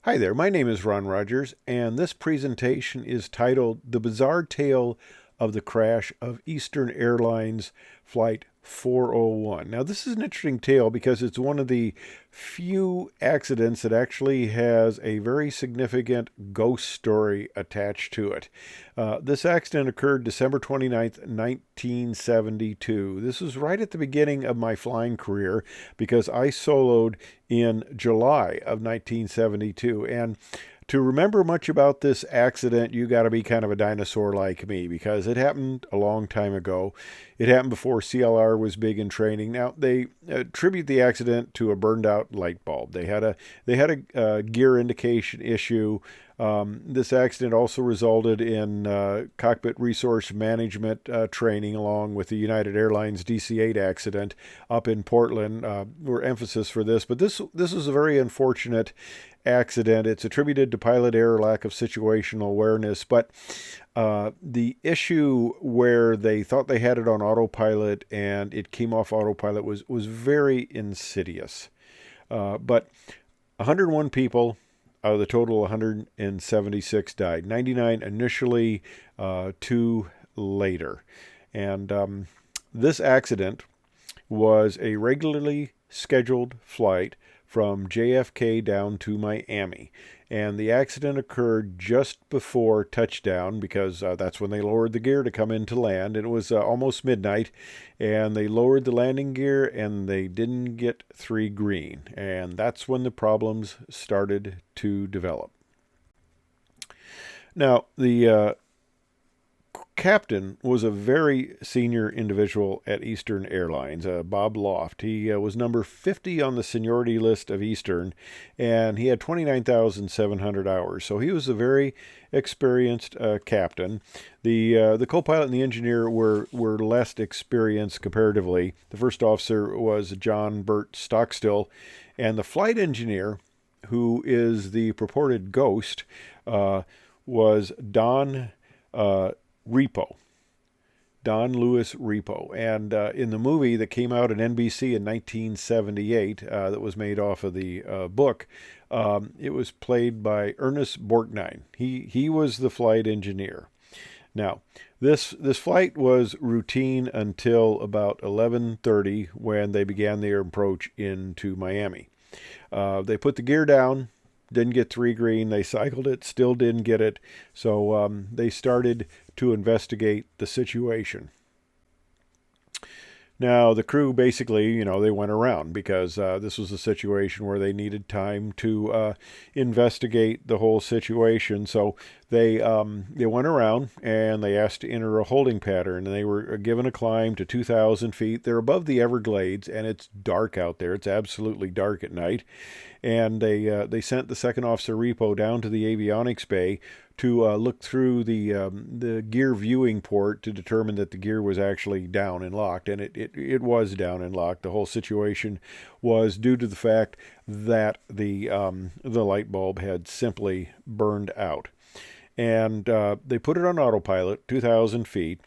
Hi there, my name is Ron Rogers, and this presentation is titled The Bizarre Tale of the Crash of Eastern Airlines Flight 401. Now, this is an interesting tale because it's one of the few accidents that actually has a very significant ghost story attached to it. This accident occurred December 29th, 1972. This was right at the beginning of my flying career because I soloed in July of 1972. And to remember much about this accident, you got to be kind of a dinosaur like me because it happened a long time ago. It happened before CLR was big in training. Now they attribute the accident to a burned out light bulb. They had a gear indication issue. This accident also resulted in cockpit resource management training, along with the United Airlines DC-8 accident up in Portland. Were emphasis for this, but this is a very unfortunate accident. It's attributed to pilot error, lack of situational awareness, but the issue where they thought they had it on autopilot and it came off autopilot was very insidious. But 101 people out of the total 176 died. 99 initially, two later. And this accident was a regularly scheduled flight from JFK down to Miami. And the accident occurred just before touchdown because that's when they lowered the gear to come into land. And it was almost midnight, and they lowered the landing gear and they didn't get 3 green. And that's when the problems started to develop. Now, the captain was a very senior individual at Eastern Airlines, Bob Loft. He was number 50 on the seniority list of Eastern, and he had 29,700 hours. So he was a very experienced captain. The co-pilot and the engineer were less experienced comparatively. The first officer was John Burt Stockstill, and the flight engineer, who is the purported ghost, was Repo, Don Lewis Repo. And in the movie that came out at NBC in 1978, that was made off of the book, it was played by Ernest Borgnine. He was the flight engineer. Now, this flight was routine until about 11:30 when they began their approach into Miami. They put the gear down, didn't get 3 green. They cycled it, still didn't get it. So they started to investigate the situation. Now, the crew basically, they went around because this was a situation where they needed time to investigate the whole situation. So they went around and they asked to enter a holding pattern, and they were given a climb to 2,000 feet. They're above the Everglades, and it's dark out there. It's absolutely dark at night. And they sent the second officer Repo down to the avionics bay to look through the gear viewing port to determine that the gear was actually down and locked, and it was down and locked. The whole situation was due to the fact that the light bulb had simply burned out, and they put it on autopilot, 2,000 feet,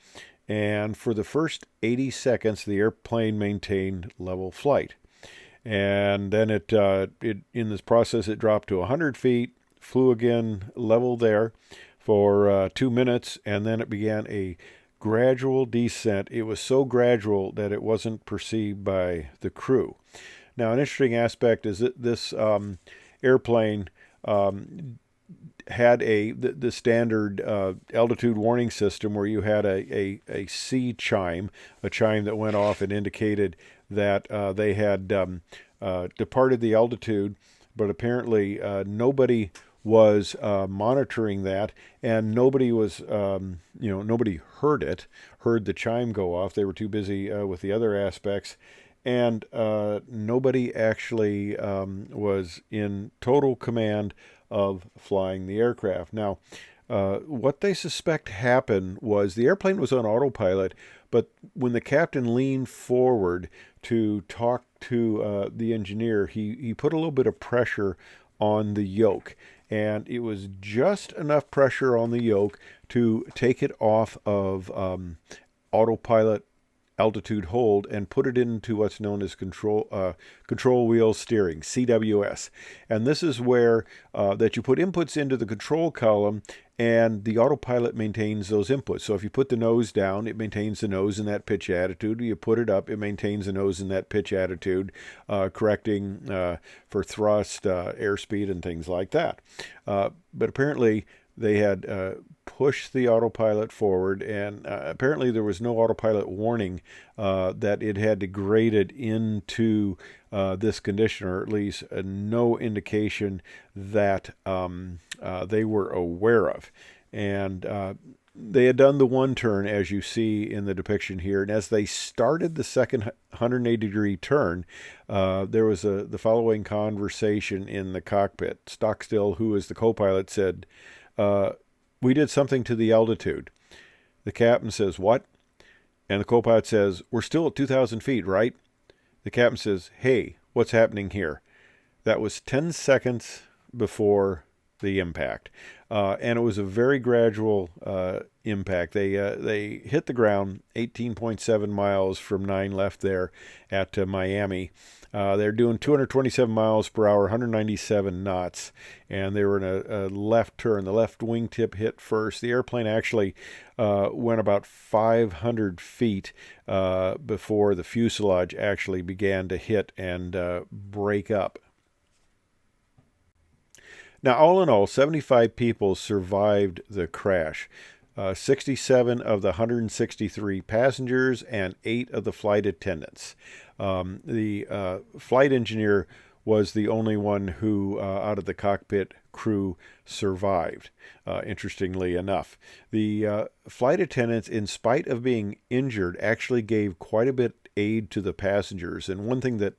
and for the first 80 seconds, the airplane maintained level flight. And then it in this process, it dropped to 100 feet, flew again level there for 2 minutes, and then it began a gradual descent. It was so gradual that it wasn't perceived by the crew. Now, an interesting aspect is that this airplane had the standard altitude warning system where you had a C chime, a chime that went off and indicated that they had departed the altitude, but apparently nobody was monitoring that, and nobody was, nobody heard the chime go off. They were too busy with the other aspects, and nobody actually was in total command of flying the aircraft. Now, what they suspect happened was the airplane was on autopilot, but when the captain leaned forward to talk to the engineer, he put a little bit of pressure on the yoke, and it was just enough pressure on the yoke to take it off of autopilot altitude hold and put it into what's known as control wheel steering, CWS. And this is where that you put inputs into the control column, and the autopilot maintains those inputs. So if you put the nose down, it maintains the nose in that pitch attitude. You put it up, it maintains the nose in that pitch attitude, correcting for thrust, airspeed, and things like that. But apparently they had pushed the autopilot forward, and apparently there was no autopilot warning that it had degraded into this condition, or at least no indication that they were aware of. And they had done the one turn, as you see in the depiction here, and as they started the second 180-degree turn, there was the following conversation in the cockpit. Stockstill, who is the co-pilot, said, "We did something to the altitude." The captain says, "What?" And the co-pilot says, "We're still at 2,000 feet, right?" The captain says, "Hey, what's happening here?" That was 10 seconds before the impact. And it was a very gradual impact. They hit the ground 18.7 miles from 9 left there at Miami. They're doing 227 miles per hour, 197 knots, and they were in a left turn. The left wingtip hit first. The airplane actually went about 500 feet before the fuselage actually began to hit and break up. Now, all in all, 75 people survived the crash. 67 of the 163 passengers and 8 of the flight attendants. The flight engineer was the only one who, out of the cockpit crew, survived, interestingly enough. The flight attendants, in spite of being injured, actually gave quite a bit aid to the passengers. And one thing that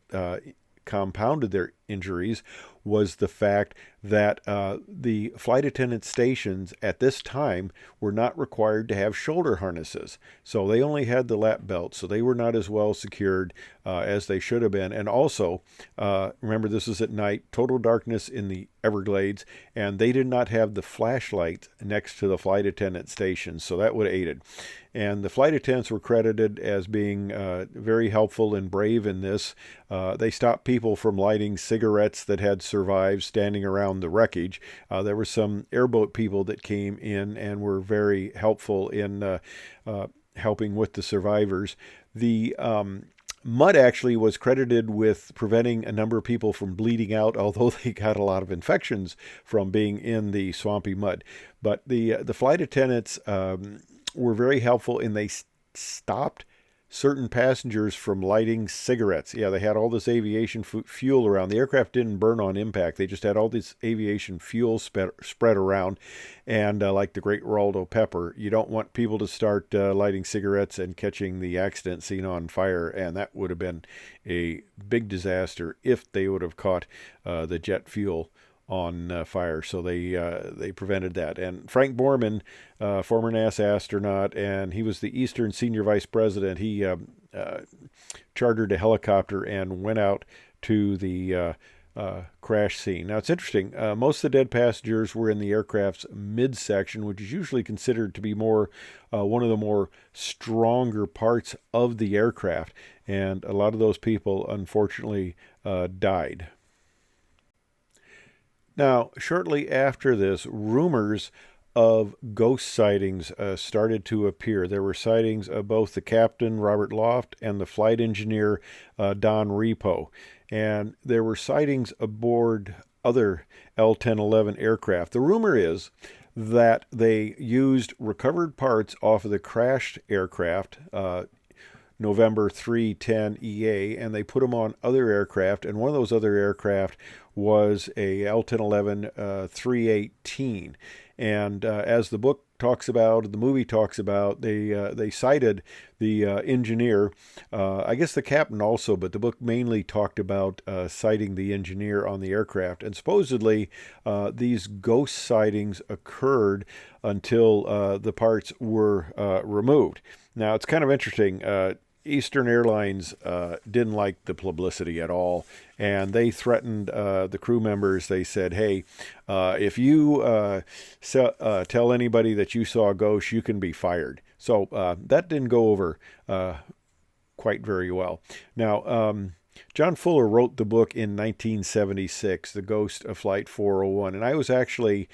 compounded their injuries was the fact that the flight attendant stations at this time were not required to have shoulder harnesses. So they only had the lap belt, so they were not as well secured as they should have been. And also, remember, this was at night, total darkness in the Everglades, and they did not have the flashlight next to the flight attendant stations, so that would have aided. And the flight attendants were credited as being very helpful and brave in this. They stopped people from lighting cigarettes that had survived standing around the wreckage. There were some airboat people that came in and were very helpful in helping with the survivors. The mud actually was credited with preventing a number of people from bleeding out, although they got a lot of infections from being in the swampy mud. But the flight attendants were very helpful, and they stopped certain passengers from lighting cigarettes. Yeah, they had all this aviation fuel around. The aircraft didn't burn on impact. They just had all this aviation fuel spread around. And like the great Waldo Pepper, you don't want people to start lighting cigarettes and catching the accident scene on fire. And that would have been a big disaster if they would have caught the jet fuel on fire. So they prevented that. And Frank Borman, former NASA astronaut, and he was the Eastern Senior Vice President. He chartered a helicopter and went out to the crash scene. Now, it's interesting. Most of the dead passengers were in the aircraft's midsection, which is usually considered to be more one of the more stronger parts of the aircraft. And a lot of those people, unfortunately, died. Now, shortly after this, rumors of ghost sightings started to appear. There were sightings of both the captain, Robert Loft, and the flight engineer, Don Repo. And there were sightings aboard other L-1011 aircraft. The rumor is that they used recovered parts off of the crashed aircraft, November 310 EA, and they put them on other aircraft, and one of those other aircraft was a L-1011 318. And as the book talks about, the movie talks about, they cited the engineer, I guess the captain also, but the book mainly talked about citing the engineer on the aircraft. And supposedly these ghost sightings occurred until the parts were removed. Now, it's kind of interesting. Eastern Airlines didn't like the publicity at all, and they threatened the crew members. They said, hey, if you tell anybody that you saw a ghost, you can be fired. So that didn't go over quite very well. Now, John Fuller wrote the book in 1976, The Ghost of Flight 401, and I was actually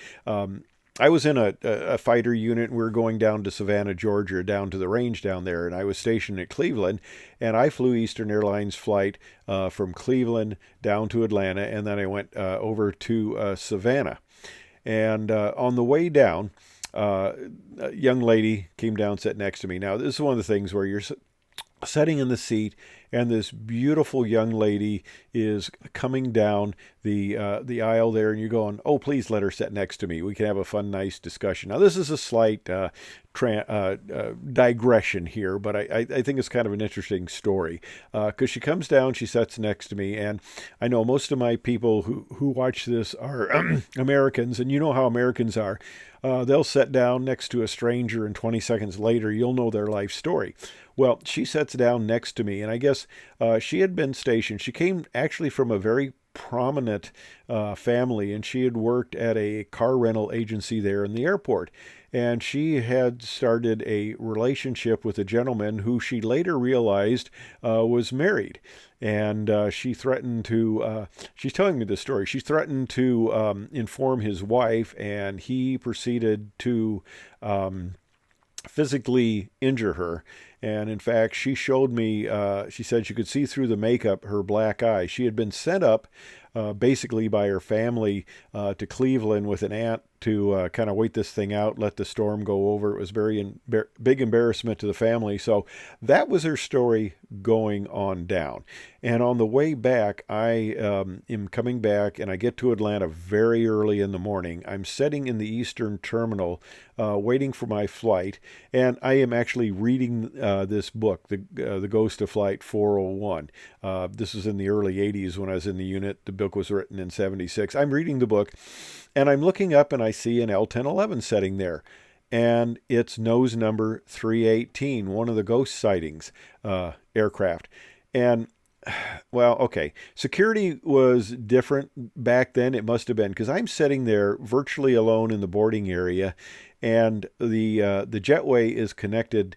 I was in a fighter unit. We were going down to Savannah, Georgia, down to the range down there, and I was stationed at Cleveland, and I flew Eastern Airlines flight from Cleveland down to Atlanta, and then I went over to Savannah. And on the way down, a young lady came down, sat next to me. Now, this is one of the things where you're sitting in the seat, and this beautiful young lady is coming down the aisle there, and you're going, "Oh, please let her sit next to me. We can have a fun, nice discussion." Now, this is a slight digression here, but I think it's kind of an interesting story because she comes down, she sits next to me, and I know most of my people who watch this are Americans, and you know how Americans are. They'll sit down next to a stranger, and 20 seconds later, you'll know their life story. Well, she sits down next to me, and I guess she had been stationed. She came actually from a very prominent family, and she had worked at a car rental agency there in the airport. And she had started a relationship with a gentleman who she later realized was married. And she threatened to, she's telling me this story, she threatened to inform his wife, and he proceeded to physically injure her. And in fact, she showed me, she said she could see through the makeup her black eye. She had been sent up basically by her family to Cleveland with an aunt to kind of wait this thing out, let the storm go over. It was very big embarrassment to the family. So that was her story going on down. And on the way back, I am coming back, and I get to Atlanta very early in the morning. I'm sitting in the Eastern Terminal waiting for my flight, and I am actually reading this book, The Ghost of Flight 401. This was in the early 80s when I was in the unit. The book was written in 76. I'm reading the book, and I'm looking up, and I see an L-1011 sitting there. And it's nose number 318, one of the ghost sightings aircraft. And, well, okay, security was different back then. It must have been, because I'm sitting there virtually alone in the boarding area, and the jetway is connected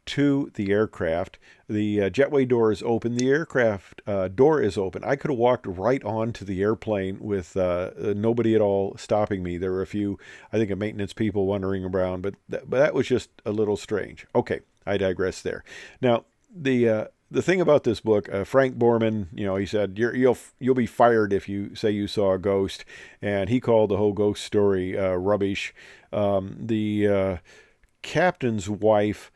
to the aircraft. The jetway door is open. The aircraft door is open. I could have walked right onto the airplane with nobody at all stopping me. There were a few, I think, maintenance people wandering around, but that was just a little strange. Okay, I digress there. Now, the thing about this book, Frank Borman, he said you'll be fired if you say you saw a ghost, and he called the whole ghost story rubbish. The captain's wife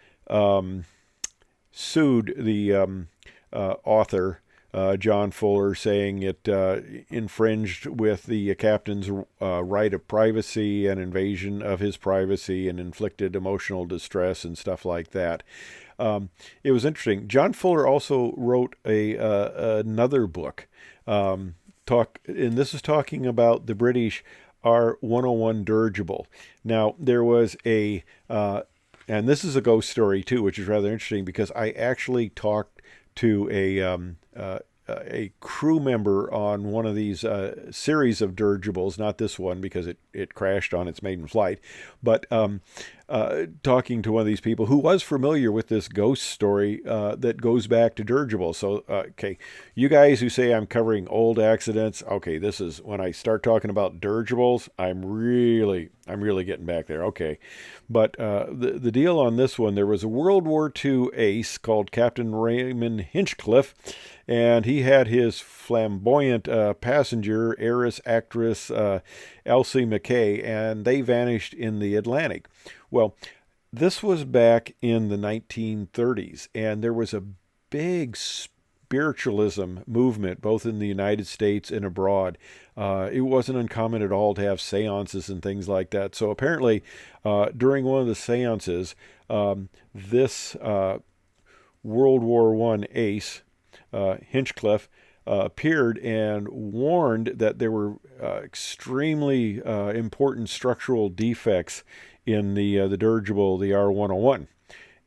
sued the author, John Fuller, saying it infringed with the captain's right of privacy and invasion of his privacy and inflicted emotional distress and stuff like that. It was interesting. John Fuller also wrote another book, and this is talking about the British R-101 dirigible. Now, there was and this is a ghost story too, which is rather interesting because I actually talked to a crew member on one of these series of dirigibles, not this one because it crashed on its maiden flight, but talking to one of these people who was familiar with this ghost story that goes back to dirigibles. So, okay, you guys who say I'm covering old accidents, okay, this is when I start talking about dirigibles, I'm really getting back there. Okay, but the deal on this one, there was a World War II ace called Captain Raymond Hinchcliffe, and he had his flamboyant passenger, heiress actress Elsie McKay, and they vanished in the Atlantic. Well, this was back in the 1930s, and there was a big spiritualism movement both in the United States and abroad. It wasn't uncommon at all to have seances and things like that. So apparently, during one of the seances, this World War I ace, Hinchcliffe, appeared and warned that there were extremely important structural defects in the dirigible, the R-101.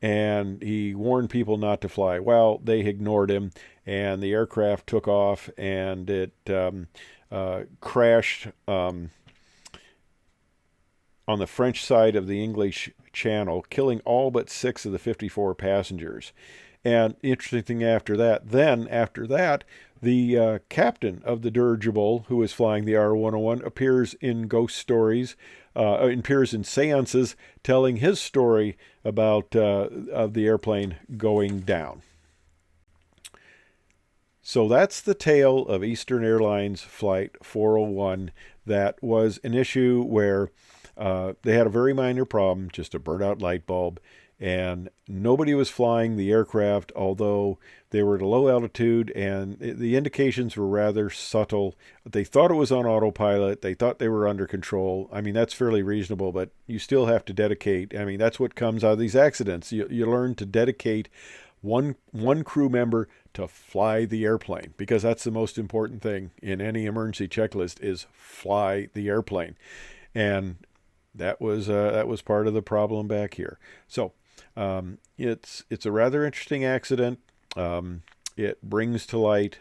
And he warned people not to fly. Well, they ignored him, and the aircraft took off, and it crashed on the French side of the English Channel, killing all but 6 of the 54 passengers. And interesting thing after that, the captain of the dirigible who was flying the R-101 appears in ghost stories, appears in seances telling his story about of the airplane going down. So that's the tale of Eastern Airlines Flight 401. That was an issue where they had a very minor problem, just a burnt out light bulb, and nobody was flying the aircraft, although they were at a low altitude and the indications were rather subtle. They thought it was on autopilot. They thought they were under control. I mean, that's fairly reasonable, but you still have to dedicate. I mean, that's what comes out of these accidents. You learn to dedicate one crew member to fly the airplane, because that's the most important thing in any emergency checklist, is fly the airplane. And that was part of the problem back here. So it's a rather interesting accident. It brings to light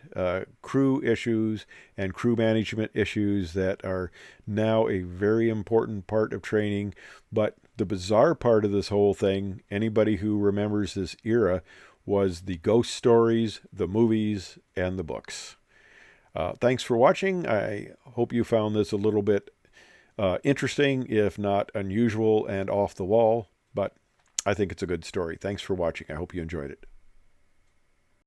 crew issues and crew management issues that are now a very important part of training. But the bizarre part of this whole thing, anybody who remembers this era, was the ghost stories, the movies, and the books. Thanks for watching. I hope you found this a little bit interesting, if not unusual and off the wall, but I think it's a good story. Thanks for watching. I hope you enjoyed it.